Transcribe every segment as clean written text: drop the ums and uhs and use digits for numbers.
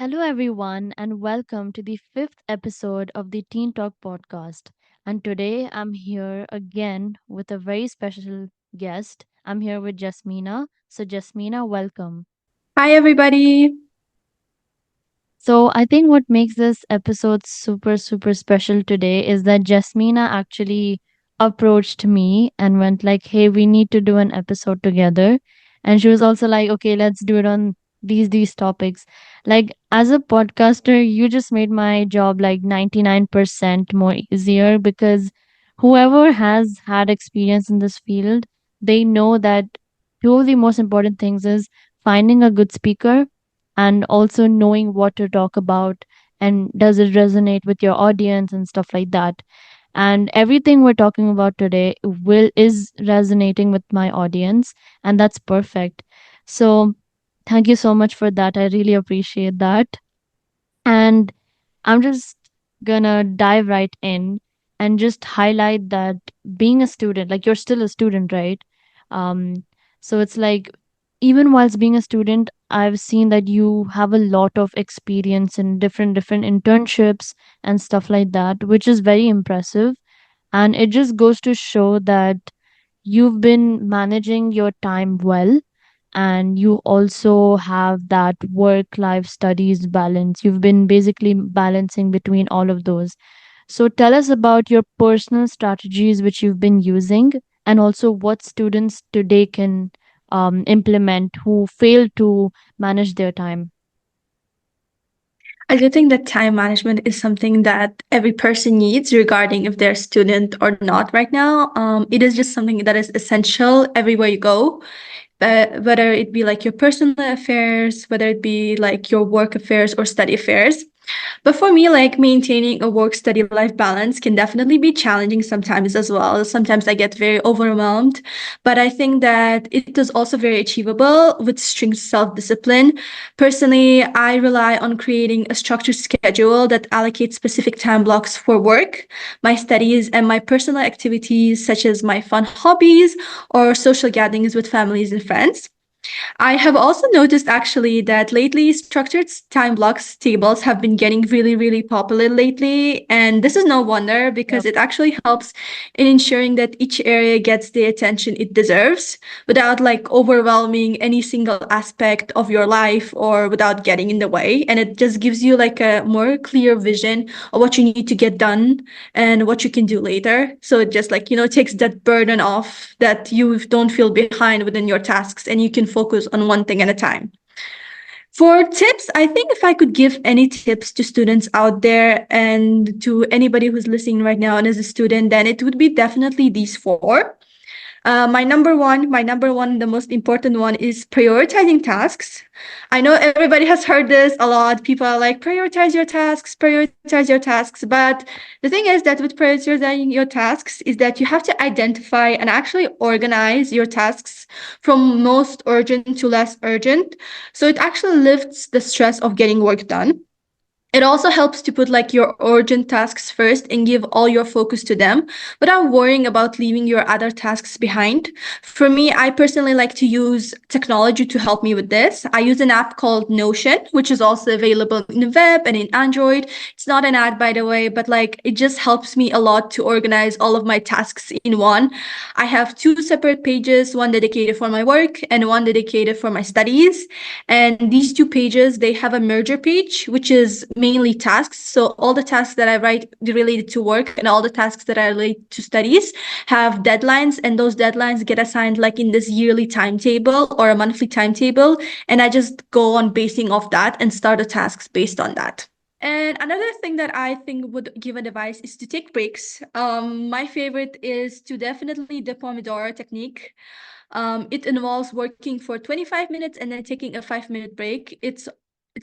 Hello, everyone, and welcome to the fifth episode of the Teen Talk podcast. And today I'm here again with a very special guest. I'm here with Jasmina. So, Jasmina, welcome. Hi, everybody. So, I think what makes this episode super special today is that Jasmina actually approached me and went like, "Hey, we need to do an episode together." And she was also like, "Okay, let's do it on these topics." Like as a podcaster, you just made my job like 99% more easier because whoever has had experience in this field, they know that two of the most important things is finding a good speaker and also knowing what to talk about and does it resonate with your audience and stuff like that. And everything we're talking about today will is resonating with my audience, and that's perfect. So thank you so much for that. I really appreciate that. And I'm just gonna dive right in and just highlight that being a student, like you're still a student, right? Um, so it's like even whilst being a student, I've seen that you have a lot of experience in different internships and stuff like that, which is very impressive. And it just goes to show that you've been managing your time well, and you also have that work life studies balance. You've been basically balancing between all of those. So tell us about your personal strategies which you've been using, and also what students today can implement who fail to manage their time. I do think that time management is something that every person needs, regarding if they're a student or not right now. It is just something that is essential everywhere you go, whether it be like your personal affairs, whether it be like your work affairs or study affairs. But for me, like maintaining a work study life balance can definitely be challenging sometimes as well. Sometimes I get very overwhelmed, but I think that it is also very achievable with strict self discipline. Personally, I rely on creating a structured schedule that allocates specific time blocks for work, my studies, and my personal activities, such as my fun hobbies or social gatherings with families and friends. I have also noticed actually that lately structured time blocks tables have been getting really popular lately. And this is no wonder because Yep. it actually helps in ensuring that each area gets the attention it deserves without like overwhelming any single aspect of your life or without getting in the way. And it just gives you like a more clear vision of what you need to get done and what you can do later. So it just like, takes that burden off that you don't feel behind within your tasks and you can focus on one thing at a time. For tips, I think if I could give any tips to students out there and to anybody who's listening right now and as a student, then it would be definitely these four. My number one, the most important one is prioritizing tasks. I know everybody has heard this a lot. People are like, prioritize your tasks. But the thing is that with prioritizing your tasks is that you have to identify and actually organize your tasks from most urgent to less urgent. So it actually lifts the stress of getting work done. It also helps to put like your urgent tasks first and give all your focus to them without worrying about leaving your other tasks behind. For me, I personally like to use technology to help me with this. I use an app called Notion, which is also available in the web and in Android. It's not an ad, by the way, but like it just helps me a lot to organize all of my tasks in one. I have two separate pages, one dedicated for my work and one dedicated for my studies. And these two pages, they have a merger page, which is mainly tasks. So all the tasks that I write related to work and all the tasks that I relate to studies have deadlines, and those deadlines get assigned like in this yearly timetable or a monthly timetable. And I just go on basing off that and start the tasks based on that. And another thing that I think would give advice is to take breaks. My favorite is to definitely the Pomodoro technique. It involves working for 25 minutes and then taking a 5-minute break. It's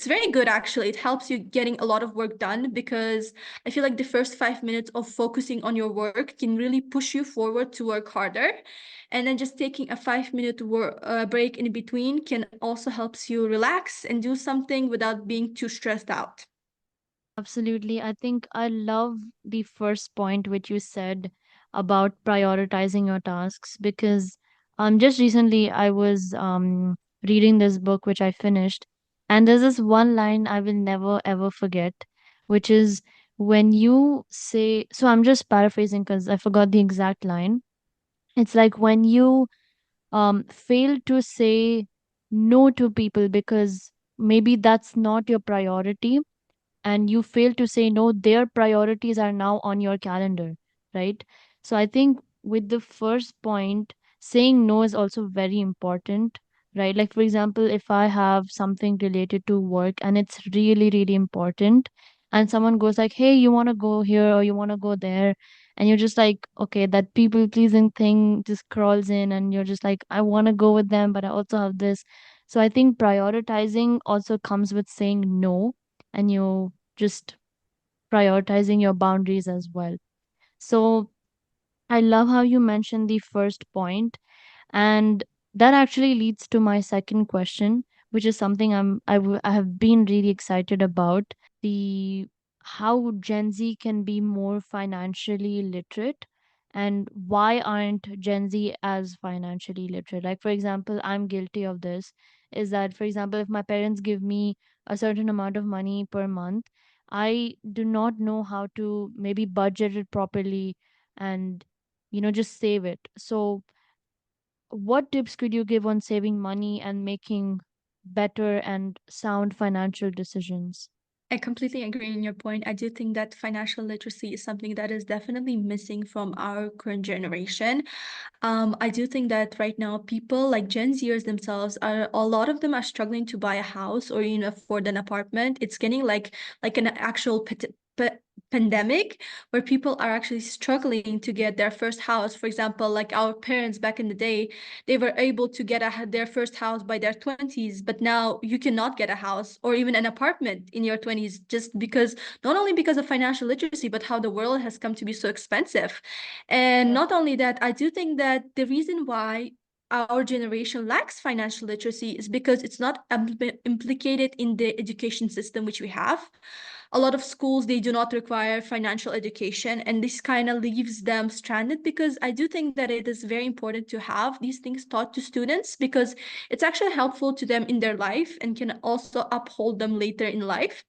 very good actually. It helps you getting a lot of work done because I feel like the first 5 minutes of focusing on your work can really push you forward to work harder. And then just taking a 5-minute break in between can also helps you relax and do something without being too stressed out. Absolutely. I think I love the first point which you said about prioritizing your tasks because just recently I was reading this book which I finished, And there's this one line I will never ever forget, which is when you say, so I'm just paraphrasing because I forgot the exact line. It's like when you fail to say no to people because maybe that's not your priority, and you fail to say no, their priorities are now on your calendar, right? So I think with the first point, saying no is also very important, right? Like, for example, if I have something related to work and it's really, really important, and someone goes like, hey, you want to go here or you want to go there, and you're just like, okay, that people pleasing thing just crawls in, and you're just like, I want to go with them, but I also have this. So I think prioritizing also comes with saying no, and you just prioritizing your boundaries as well. So I love how you mentioned the first point, and that actually leads to my second question, which is something I have been really excited about, the how Gen Z can be more financially literate, and why aren't Gen Z as financially literate? Like, for example, I'm guilty of this. Is that, for example, if my parents give me a certain amount of money per month, I do not know how to maybe budget it properly and, just save it. So what tips could you give on saving money and making better and sound financial decisions? I completely agree on your point. I do think that financial literacy is something that is definitely missing from our current generation. I do think that right now people like Gen Zers themselves are a lot of them are struggling to buy a house or even afford an apartment. It's getting like an actual pandemic where people are actually struggling to get their first house. For example, like our parents back in the day, they were able to get their first house by their 20s, but now you cannot get a house or even an apartment in your 20s just because not only because of financial literacy, but how the world has come to be so expensive. And Yes. not only that, I do think that the reason why our generation lacks financial literacy is because it's not implicated in the education system which we have. A lot of schools, they do not require financial education, and this kind of leaves them stranded, because I do think that it is very important to have these things taught to students because it's actually helpful to them in their life and can also uphold them later in life.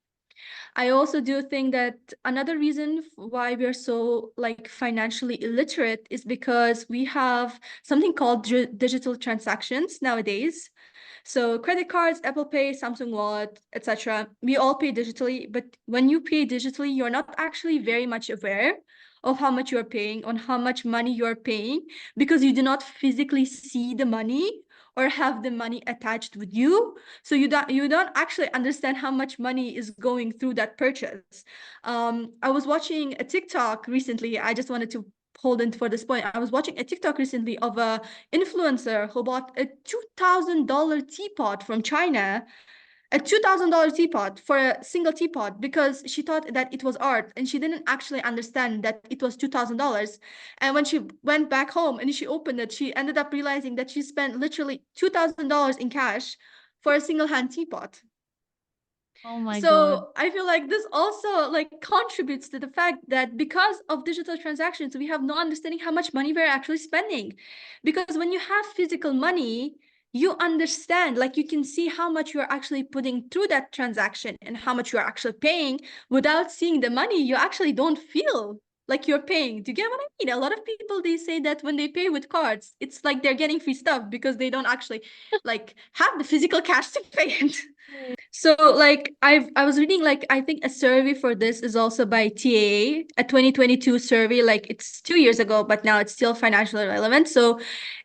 I also do think that another reason why we're so like financially illiterate is because we have something called digital transactions nowadays. So credit cards, Apple Pay, Samsung Wallet, etc. We all pay digitally, but when you pay digitally, you're not actually very much aware of how much you're paying, on how much money you're paying, because you do not physically see the money or have the money attached with you. So you don't actually understand how much money is going through that purchase. I was watching a TikTok recently. I just wanted to hold in for this point. I was watching a TikTok recently of a influencer who bought a $2,000 teapot from China, a $2,000 teapot for a single teapot because she thought that it was art and she didn't actually understand that it was $2,000. And when she went back home and she opened it, she ended up realizing that she spent literally $2,000 in cash for a single hand teapot. Oh my God. So I feel like this also like contributes to the fact that because of digital transactions, we have no understanding how much money we're actually spending. Because when you have physical money, you understand, like you can see how much you're actually putting through that transaction and how much you're actually paying. Without seeing the money, you actually don't feel like you're paying. Do you get what I mean? A lot of people, they say that when they pay with cards, it's like they're getting free stuff because they don't actually like have the physical cash to pay it. So like I was reading, like I think a survey for this is also by TAA, a 2022 survey, like it's 2 years ago, but now it's still financially relevant. So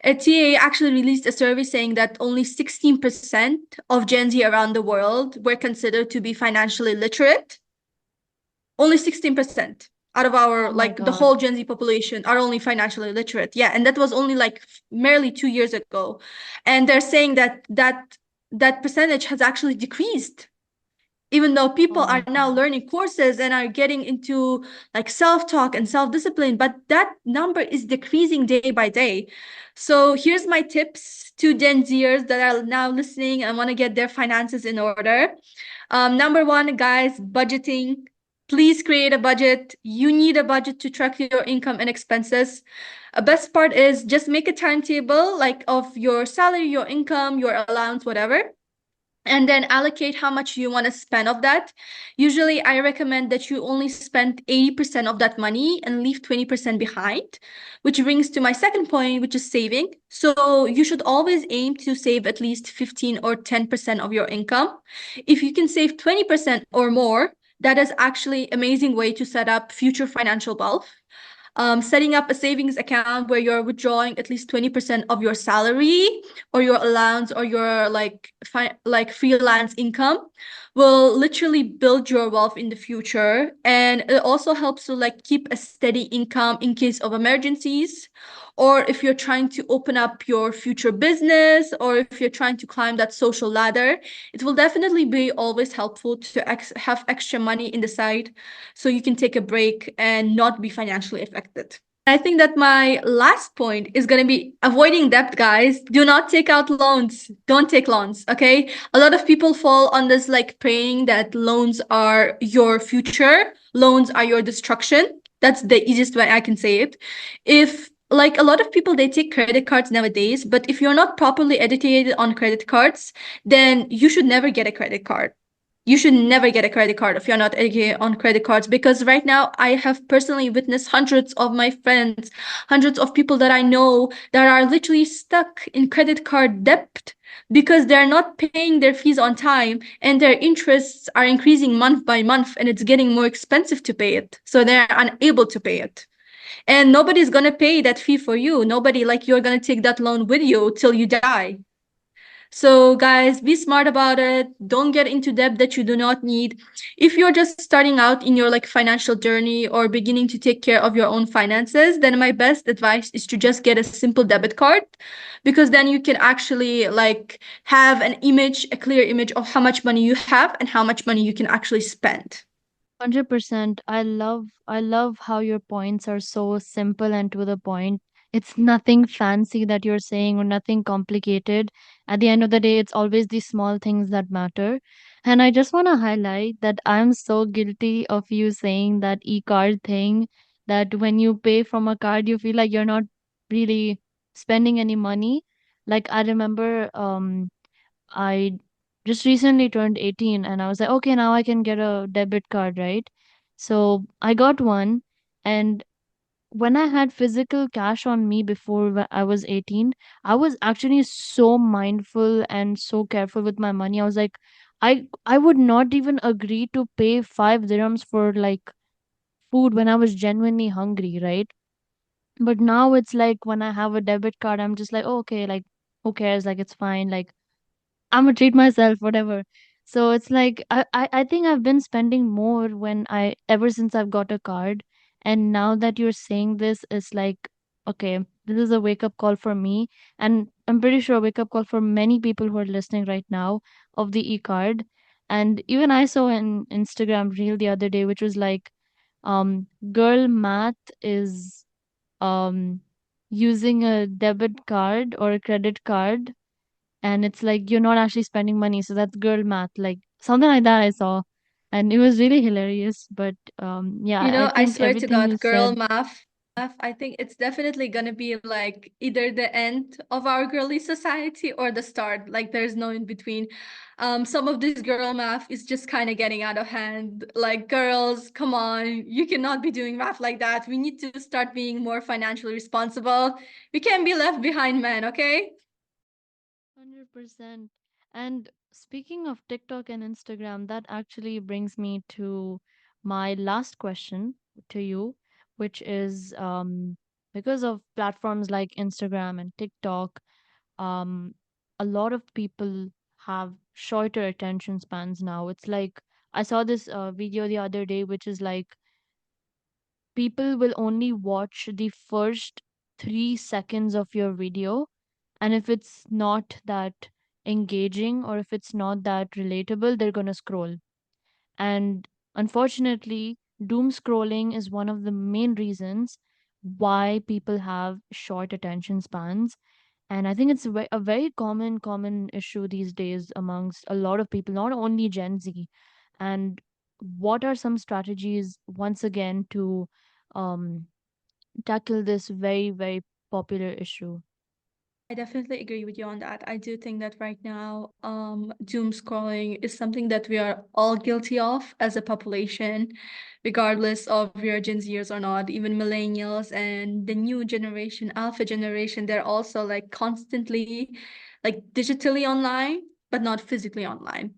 TAA actually released a survey saying that only 16% of Gen Z around the world were considered to be financially literate. Only 16% out of our Oh my like the God. whole Gen Z population are only financially literate. Yeah, and that was only like merely 2 years ago. And they're saying that that percentage has actually decreased, even though Oh people are my now God. learning courses and are getting into like self-talk and self-discipline, but that number is decreasing day by day. So here's my tips to Gen Zers that are now listening and want to get their finances in order. Number one, guys, budgeting. Please create a budget. You need a budget to track your income and expenses. A best part is just make a timetable like of your salary, your income, your allowance, whatever. and then allocate how much you want to spend of that. Usually, I recommend that you only spend 80% of that money and leave 20% behind, which brings to my second point, which is saving. So you should always aim to save at least 15 or 10% of your income. If you can save 20% or more, that is actually amazing way to set up future financial wealth. Setting up a savings account where you're withdrawing at least 20% of your salary or your allowance or your like freelance income will literally build your wealth in the future, and it also helps to like keep a steady income in case of emergencies, or if you're trying to open up your future business, or if you're trying to climb that social ladder. It will definitely be always helpful to have extra money in the side so you can take a break and not be financially affected. I think that my last point is going to be avoiding debt, guys. Do not take out loans. Don't take loans, okay? A lot of people fall on this like praying that loans are your future, loans are your destruction. That's the easiest way I can say it. If like a lot of people they take credit cards nowadays, but if you're not properly educated on credit cards, then you should never get a credit card. You should never get a credit card if you're not educated on credit cards, because right now I have personally witnessed hundreds of my friends, hundreds of people that I know that are literally stuck in credit card debt because they're not paying their fees on time and their interests are increasing month by month and it's getting more expensive to pay it. So they're unable to pay it. And nobody's going to pay that fee for you. Nobody, like, you're going to take that loan with you till you die. So, guys, be smart about it. Don't get into debt that you do not need. If you're just starting out in your like financial journey or beginning to take care of your own finances, then my best advice is to just get a simple debit card, because then you can actually like have an image, a clear image of how much money you have and how much money you can actually spend. 100%. I love how your points are so simple and to the point. It's nothing fancy that you're saying or nothing complicated. At the end of the day, it's always the small things that matter. And I just want to highlight that I'm so guilty of you saying that e-card thing, that when you pay from a card, you feel like you're not really spending any money. Like I remember I just recently turned 18 and I was like, okay, now I can get a debit card, right? So I got one. And when I had physical cash on me before I was 18, I was actually so mindful and so careful with my money. I was like, I would not even agree to pay 5 dirhams for like food when I was genuinely hungry, right? But now it's like when I have a debit card, I'm just like, oh, okay, like who cares? Like it's fine. Like I'm gonna treat myself, whatever. So it's like I think I've been spending more when I ever since I've got a card. And now that you're saying this, it's like, okay, this is a wake up call for me. And I'm pretty sure a wake up call for many people who are listening right now of the e card. And even I saw an Instagram reel the other day, which was like, girl math is um using a debit card or a credit card, and it's like you're not actually spending money, so that's girl math, like something like that I saw, and it was really hilarious. But yeah, You I know, I think swear to everything you God, girl said. math, I think it's definitely gonna be like either the end of our girly society or the start. Like there's no in between. Some of this girl math is just kind of getting out of hand. Like, girls, come on, you cannot be doing math like that. We need to start being more financially responsible. We can't be left behind, men, okay? 100%. And speaking of TikTok and Instagram, that actually brings me to my last question to you, which is because of platforms like Instagram and TikTok, um a lot of people have shorter attention spans now. It's like I saw this video the other day, which is like people will only watch the first 3 seconds of your video, and if it's not that engaging or if it's not that relatable, they're going to scroll. And unfortunately, doom scrolling is one of the main reasons why people have short attention spans. And I think it's a very common issue these days amongst a lot of people, not only Gen Z. And what are some strategies once again to um, tackle this very popular issue? I definitely agree with you on that. I do think that right now, doom scrolling is something that we are all guilty of as a population, regardless of your Gen Zers or not. Even millennials and the new generation, alpha generation, they're also like constantly, like digitally online, but not physically online.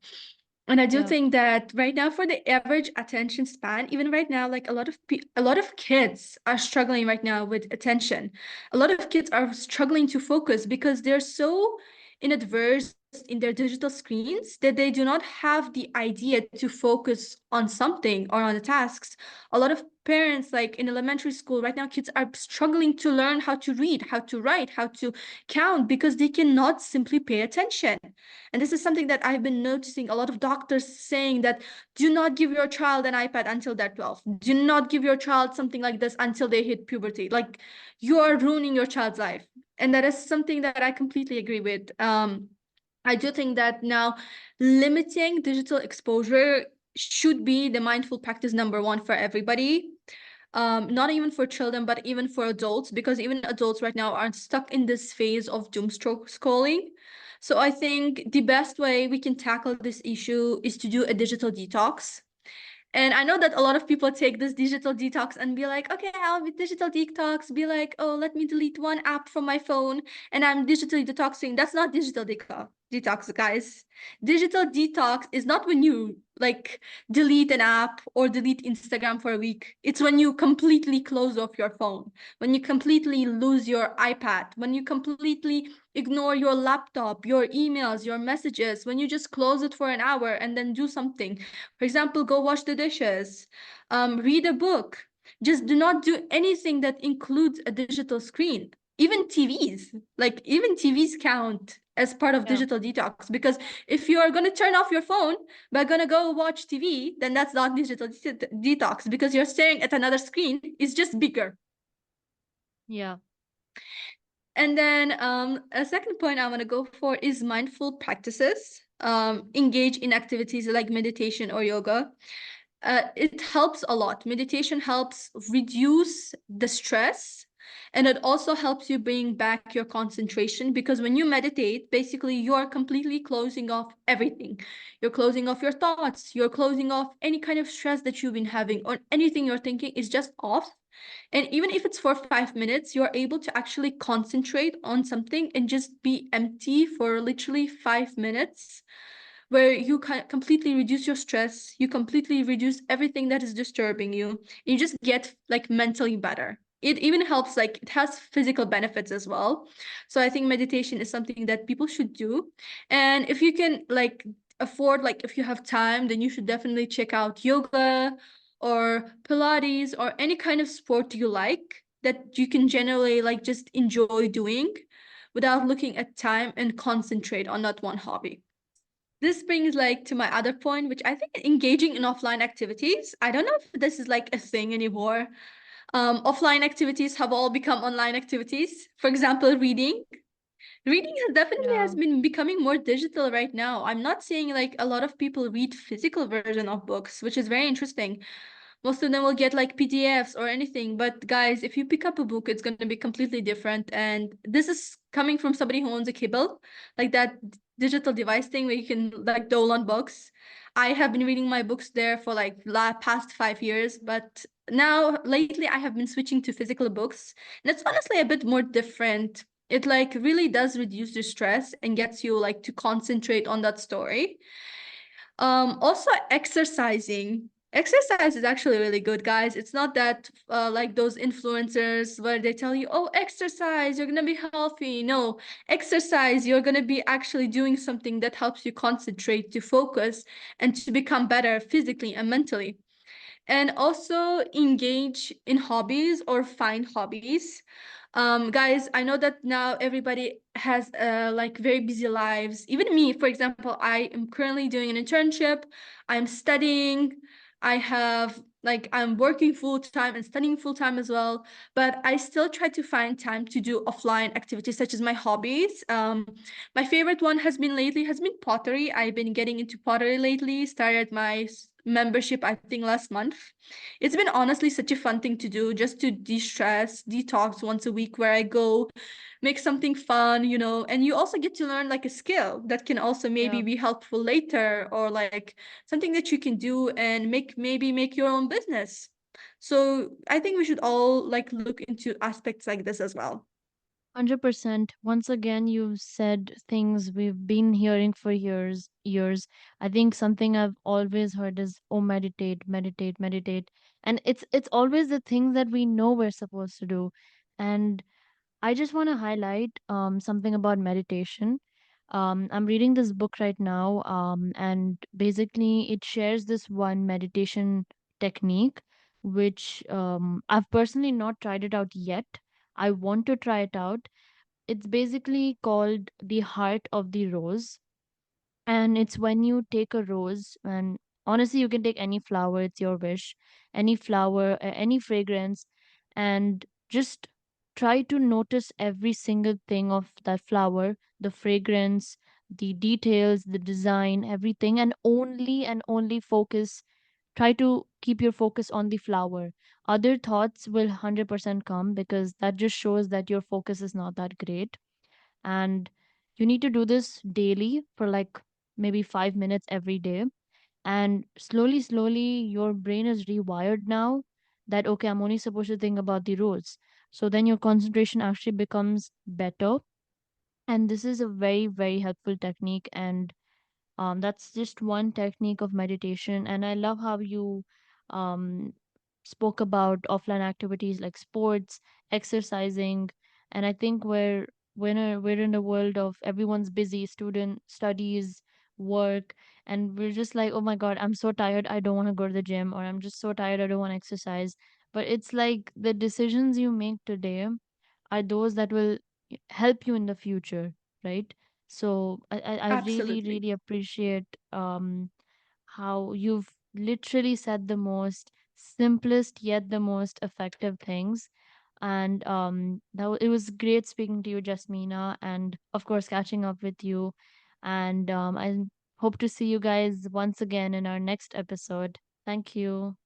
And I do Yeah. think that right now, for the average attention span, even right now, like a lot of kids are struggling right now with attention. A lot of kids are struggling to focus because they're so inadverse in their digital screens that they do not have the idea to focus on something or on the tasks. A lot of parents, like in elementary school right now, kids are struggling to learn how to read, how to write, how to count because they cannot simply pay attention. And this is something that I've been noticing a lot of doctors saying that do not give your child an iPad until they're 12. Do not give your child something like this until they hit puberty. Like, you are ruining your child's life. And that is something that I completely agree with. I do think that now limiting digital exposure should be the mindful practice number one for everybody. Not even for children, but even for adults, because even adults right now are stuck in this phase of scrolling. So I think the best way we can tackle this issue is to do a digital detox. And I know that a lot of people take this digital detox and be like, okay, I'll be digital detox, be like, oh, let me delete one app from my phone and I'm digitally detoxing. That's not digital detox, guys. Digital detox is not when you like delete an app or delete Instagram for a week. It's when you completely close off your phone, when you completely lose your iPad, when you completely ignore your laptop, your emails, your messages, when you just close it for an hour and then do something. For example, go wash the dishes, read a book. Just do not do anything that includes a digital screen. Even TVs, like even TVs count as part of Yeah. digital detox because if you are going to turn off your phone but going to go watch TV, then that's not digital detox because you're staring at another screen. It's just bigger. Yeah. And then a second point I want to go for is mindful practices. Engage in activities like meditation or yoga. It helps a lot. Meditation helps reduce the stress and it also helps you bring back your concentration because when you meditate, basically you are completely closing off everything. You're closing off your thoughts, you're closing off any kind of stress that you've been having or anything you're thinking is just off. And even if it's for 5 minutes, you're able to actually concentrate on something and just be empty for literally 5 minutes where you can completely reduce your stress, you completely reduce everything that is disturbing you, you just get like mentally better. It even helps, like it has physical benefits as well. So I think meditation is something that people should do. And if you can like afford, like if you have time, then you should definitely check out yoga or Pilates or any kind of sport you like that you can generally like just enjoy doing without looking at time and concentrate on that one hobby. This brings like to my other point, which I think engaging in offline activities. I don't know if this is like a thing anymore. Offline activities have all become online activities. For example, reading. Reading has definitely Yeah. has been becoming more digital right now. I'm not seeing like a lot of people read physical version of books, which is very interesting. Most of them will get like PDFs or anything. But guys, if you pick up a book, it's going to be completely different. And this is coming from somebody who owns a Kindle, like that digital device thing where you can like download books. I have been reading my books there for like past 5 years, but now lately I have been switching to physical books. And it's honestly a bit more different. It like really does reduce the stress and gets you like to concentrate on that story. Also exercising. Exercise is actually really good, guys. It's not that like those influencers where they tell you, oh, exercise, you're gonna be healthy. No, exercise, you're gonna be actually doing something that helps you concentrate, to focus, and to become better physically and mentally. And also engage in hobbies or find hobbies. Guys, I know that now everybody has like very busy lives. Even me, for example, I am currently doing an internship. I'm studying. I have like I'm working full time and studying full time as well. But I still try to find time to do offline activities such as my hobbies. My favorite one has been lately has been pottery. I've been getting into pottery lately. Started my membership, I think, last month. It's been honestly such a fun thing to do, just to de-stress, detox once a week, where I go make something fun, and you also get to learn like a skill that can also maybe Yeah. be helpful later, or like something that you can do and make your own business. So I think we should all like look into aspects like this as well. 100%. Once again, you've said things we've been hearing for years. I think something I've always heard is, oh, meditate, meditate, meditate. And it's always the things that we know we're supposed to do. And I just want to highlight something about meditation. I'm reading this book right now, and basically it shares this one meditation technique, which I've personally not tried it out yet. I want to try it out. It's basically called the heart of the rose. And it's when you take a rose, and honestly, you can take any flower, it's your wish, any flower, any fragrance, and just try to notice every single thing of that flower, the fragrance, the details, the design, everything, and only focus. Try to keep your focus on the flower. Other thoughts will 100% come because that just shows that your focus is not that great. And you need to do this daily for like maybe 5 minutes every day, and slowly your brain is rewired now that okay, I'm only supposed to think about the rules. So then your concentration actually becomes better, and this is a very helpful technique. And that's just one technique of meditation. And I love how you um, spoke about offline activities like sports, exercising. And I think we're in a world of everyone's busy, student studies, work, and we're just like, oh my god, I'm so tired, I don't want to go to the gym, or I'm just so tired, I don't want to exercise. But it's like the decisions you make today are those that will help you in the future, right? So I Absolutely. really appreciate how you've literally said the most simplest yet the most effective things. And it was great speaking to you, Jasmina, and of course catching up with you. And I hope to see you guys once again in our next episode. Thank you.